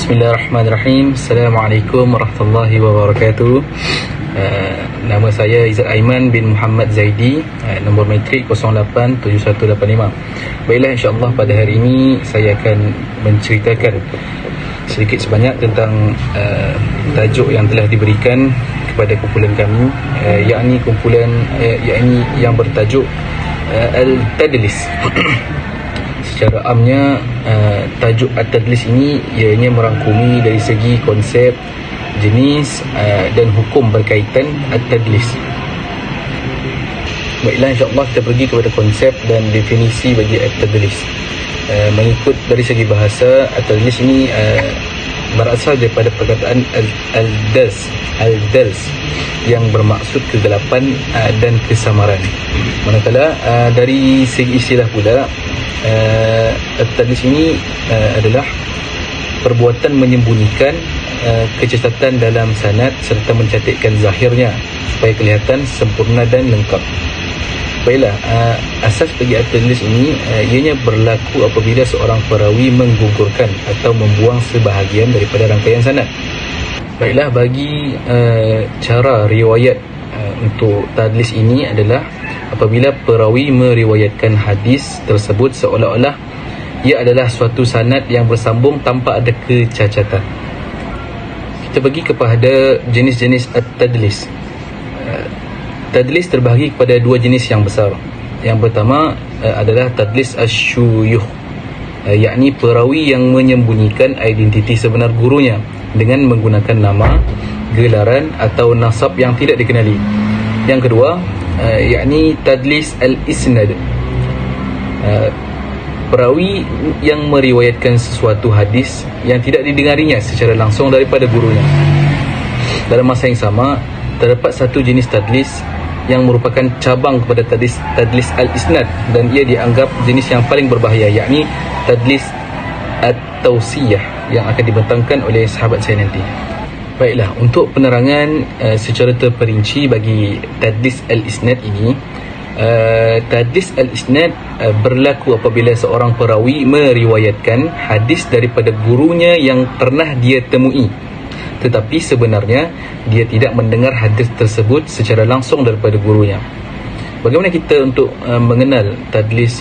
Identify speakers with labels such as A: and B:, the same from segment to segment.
A: Bismillahirrahmanirrahim. Assalamualaikum warahmatullahi wabarakatuh. Nama saya Izzat Aiman bin Muhammad Zaidi, nombor matrik 087185. Baiklah, insyaAllah pada hari ini saya akan menceritakan sedikit sebanyak tentang tajuk yang telah diberikan kepada kumpulan kami, yakni yang bertajuk Al-Tadlis. Secara amnya, tajuk At-Tadlis ini ianya merangkumi dari segi konsep, jenis dan hukum berkaitan At-Tadlis. Baiklah, insyaAllah kita pergi kepada konsep dan definisi bagi At-Tadlis. Mengikut dari segi bahasa, At-Tadlis ini berasal daripada perkataan Al-Dals yang bermaksud kegelapan dan kesamaran. Manakala dari segi istilah pula, At-Tadlis ini adalah perbuatan menyembunyikan kecacatan dalam sanad serta mencantikkan zahirnya supaya kelihatan sempurna dan lengkap. Baiklah, asas bagi At-Tadlis ini ianya berlaku apabila seorang perawi menggugurkan atau membuang sebahagian daripada rangkaian sanad. Baiklah, bagi cara riwayat untuk tadlis ini adalah apabila perawi meriwayatkan hadis tersebut seolah-olah ia adalah suatu sanad yang bersambung tanpa ada kecacatan. Kita pergi kepada jenis-jenis At-Tadlis. Tadlis terbahagi kepada dua jenis yang besar. Yang pertama adalah Tadlis Asyuyuh, yakni perawi yang menyembunyikan identiti sebenar gurunya dengan menggunakan nama, gelaran atau nasab yang tidak dikenali. Yang kedua, yakni Tadlis Al-Isnad, perawi yang meriwayatkan sesuatu hadis yang tidak didengarinya secara langsung daripada gurunya. Dalam masa yang sama, terdapat satu jenis tadlis yang merupakan cabang kepada Tadlis Al-Isnad dan ia dianggap jenis yang paling berbahaya, yakni Tadlis At-Tausiyah yang akan dibentangkan oleh sahabat saya nanti. Baiklah, untuk penerangan secara terperinci bagi Tadlis Al-Isnad ini, Tadlis Al-Isnad berlaku apabila seorang perawi meriwayatkan hadis daripada gurunya yang pernah dia temui, tetapi sebenarnya dia tidak mendengar hadis tersebut secara langsung daripada gurunya. Bagaimana kita untuk mengenal Tadlis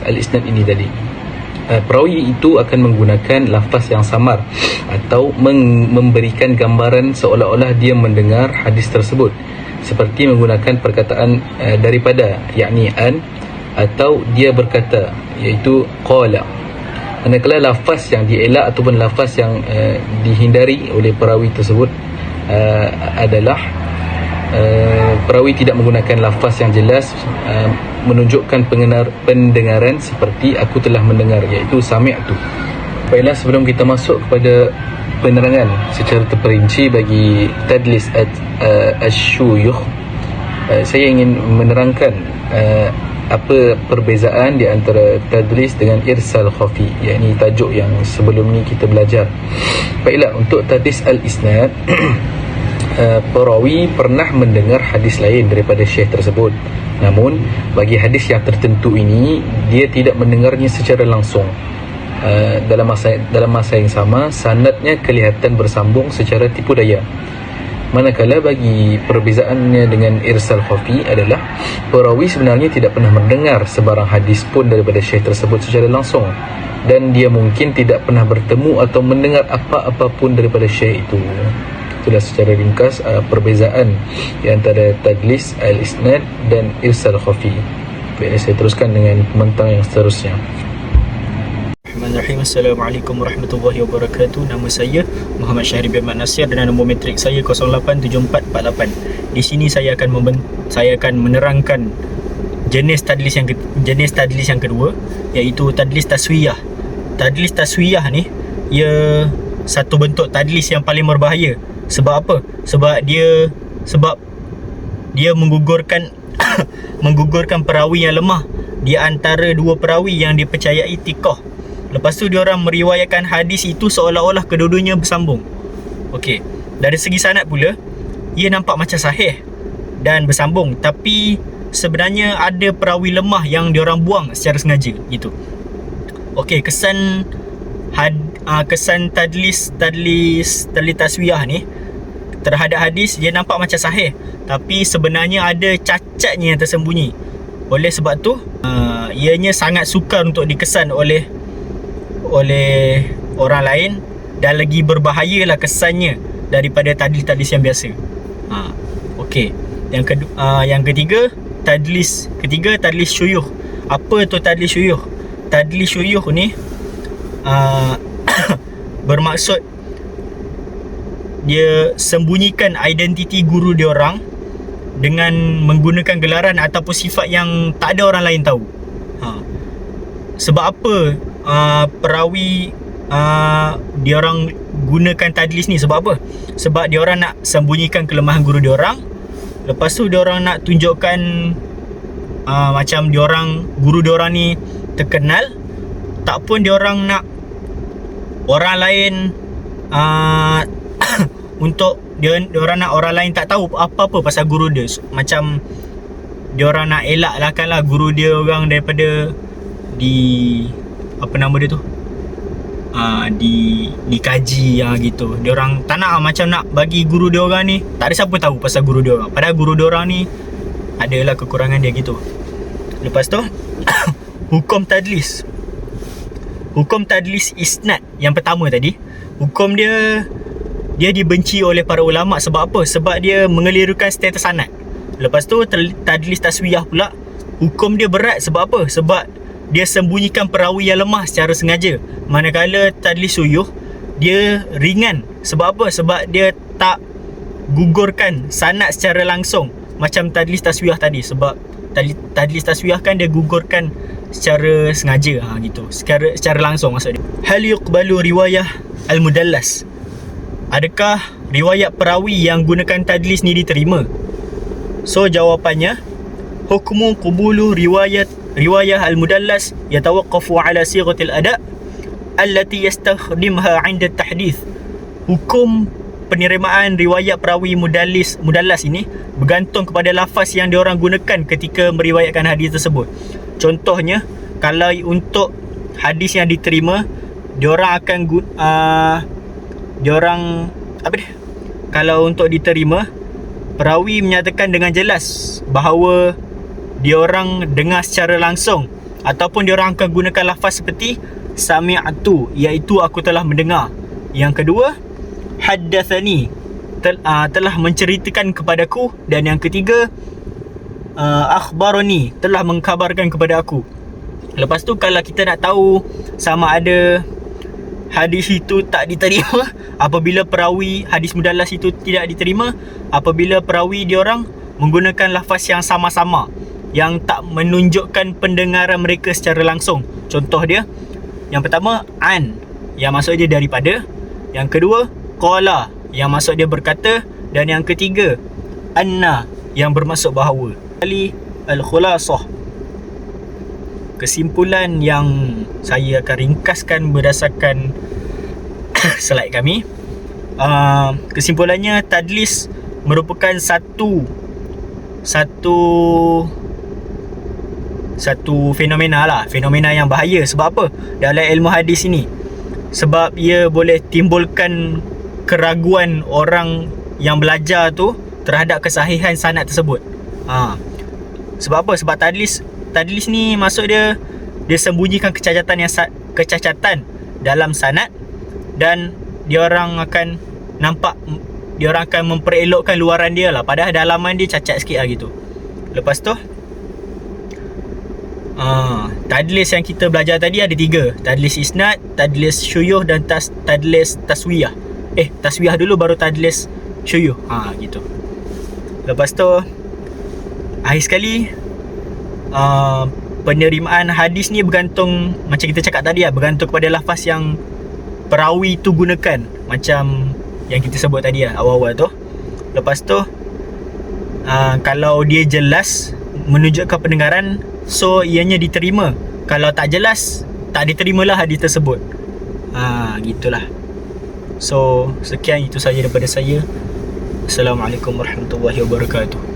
A: Al-Isnad ini tadi? Perawi itu akan menggunakan lafaz yang samar atau memberikan gambaran seolah-olah dia mendengar hadis tersebut, seperti menggunakan perkataan daripada, yakni an, atau dia berkata, iaitu qala. Manakala lafaz yang dielak ataupun lafaz yang dihindari oleh perawi tersebut adalah perawi tidak menggunakan lafaz yang jelas menunjukkan pendengaran seperti aku telah mendengar, iaitu sami'tu. Baiklah, sebelum kita masuk kepada penerangan secara terperinci bagi Tadlis Asyuyuh, saya ingin menerangkan apa perbezaan di antara tadlis dengan irsal khafi, yakni tajuk yang sebelum ni kita belajar. Baiklah, untuk Tadlis Al-Isnad, perawi pernah mendengar hadis lain daripada syekh tersebut, namun bagi hadis yang tertentu ini dia tidak mendengarnya secara langsung. Dalam masa yang sama, sanadnya kelihatan bersambung secara tipu daya. Manakala bagi perbezaannya dengan irsal khafi adalah perawi sebenarnya tidak pernah mendengar sebarang hadis pun daripada syekh tersebut secara langsung, dan dia mungkin tidak pernah bertemu atau mendengar apa-apa pun daripada syekh itu. Itulah secara ringkas perbezaan di antara Tadlis Al-Isnad dan irsal khafi. Baiklah, saya teruskan dengan pembentang yang seterusnya.
B: Bismillahirrahmanirrahim. Assalamualaikum warahmatullahi wabarakatuh. Nama saya Muhammad Syahri bin Ahmad Nasir dan nombor matrik saya 087448. Di sini saya akan menerangkan jenis tadlis yang kedua, iaitu Tadlis Taswiyah. Tadlis Taswiyah ni ia satu bentuk tadlis yang paling berbahaya. Sebab apa? Sebab dia menggugurkan menggugurkan perawi yang lemah di antara dua perawi yang dipercayai thiqah. Lepas tu diorang meriwayatkan hadis itu seolah-olah kedua-duanya bersambung. Okey, dari segi sanad pula ia nampak macam sahih dan bersambung, tapi sebenarnya ada perawi lemah yang diorang buang secara sengaja gitu. Okey, kesan kesan tadlis taswiyah ni terhadap hadis, dia nampak macam sahih, tapi sebenarnya ada cacatnya yang tersembunyi. Oleh sebab tu ianya sangat sukar untuk dikesan oleh orang lain, dan lagi berbahayalah kesannya daripada tadlis yang biasa. Okey. Yang ketiga, tadlis syuyuh. Apa tu tadlis syuyuh? Tadlis syuyuh ni bermaksud dia sembunyikan identiti guru dia orang dengan menggunakan gelaran ataupun sifat yang tak ada orang lain tahu. Sebab apa perawi dia orang gunakan tadlis ni? Sebab apa? Sebab dia orang nak sembunyikan kelemahan guru dia orang. Lepas tu dia orang nak tunjukkan macam dia orang, guru dia orang ni terkenal, tak pun dia orang nak orang lain untuk dia orang nak orang lain tak tahu apa-apa pasal guru dia. Macam dia orang nak elaklah guru dia orang daripada apa nama dia tu, dikaji gitu. Dia orang tak nak macam nak bagi guru dia orang ni tak ada siapa tahu pasal guru dia orang, padahal guru dia orang ni adalah kekurangan dia gitu. Lepas tu hukum tadlis isnad yang pertama tadi, hukum dia dibenci oleh para ulama. Sebab apa? Sebab dia mengelirukan status sanad. Lepas tu tadlis taswiyah pula, hukum dia berat. Sebab apa? Sebab dia sembunyikan perawi yang lemah secara sengaja. Manakala tadlis syuyuh dia ringan. Sebab apa? Sebab dia tak gugurkan sanad secara langsung macam tadlis taswiyah tadi. Sebab tadlis taswiyah kan dia gugurkan secara sengaja, gitu. Secara langsung maksud dia. Hal yuqbalu riwayah al-mudallas? Adakah riwayat perawi yang gunakan tadlis ni diterima? So jawapannya, hukmu qubulu riwayah al-mudallas yatawaqqafu ala sighatil ada' allati yastakhdimha 'inda at-tahdits. Hukum penerimaan riwayat perawi mudallas ini bergantung kepada lafaz yang diorang gunakan ketika meriwayatkan hadis tersebut. Contohnya, kalau untuk hadis yang diterima, diorang akan kalau untuk diterima, perawi menyatakan dengan jelas bahawa diorang dengar secara langsung, ataupun diorang akan gunakan lafaz seperti sami'atu, iaitu aku telah mendengar. Yang kedua, haddathani, telah menceritakan kepadaku. Dan yang ketiga, akhbarani, telah mengkhabarkan kepada aku. Lepas tu kalau kita nak tahu sama ada hadis itu tak diterima, apabila perawi hadis mudallas itu tidak diterima, apabila perawi diorang menggunakan lafaz yang sama-sama, yang tak menunjukkan pendengaran mereka secara langsung. Contoh dia, yang pertama an, yang maksud dia daripada. Yang kedua qala, yang maksud dia berkata. Dan yang ketiga anna, yang bermaksud bahawa. Kali al-khulasah, kesimpulan yang saya akan ringkaskan berdasarkan slide kami. Kesimpulannya, tadlis merupakan satu fenomena lah, fenomena yang bahaya. Sebab apa? Dalam ilmu hadis ini, sebab ia boleh timbulkan keraguan orang yang belajar tu terhadap kesahihan sanad tersebut. Sebab apa? Sebab tadlis ni maksud dia sembunyikan kecacatan dalam sanad, dan diorang akan memperelokkan luaran dia lah, padahal dalaman dia cacat sikit lah gitu. Lepas tu tadlis yang kita belajar tadi ada 3. Tadlis isnad, tadlis syuyuh dan tadlis taswiyah. Taswiyah dulu baru tadlis syuyuh. Gitu. Lepas tu akhir sekali, penerimaan hadis ni bergantung, macam kita cakap tadi lah, bergantung kepada lafaz yang perawi tu gunakan, macam yang kita sebut tadi lah awal-awal tu. Lepas tu kalau dia jelas menunjukkan pendengaran, so ianya diterima. Kalau tak jelas, tak diterimalah hadis tersebut. Gitulah. So sekian, itu saja daripada saya. Assalamualaikum warahmatullahi wabarakatuh.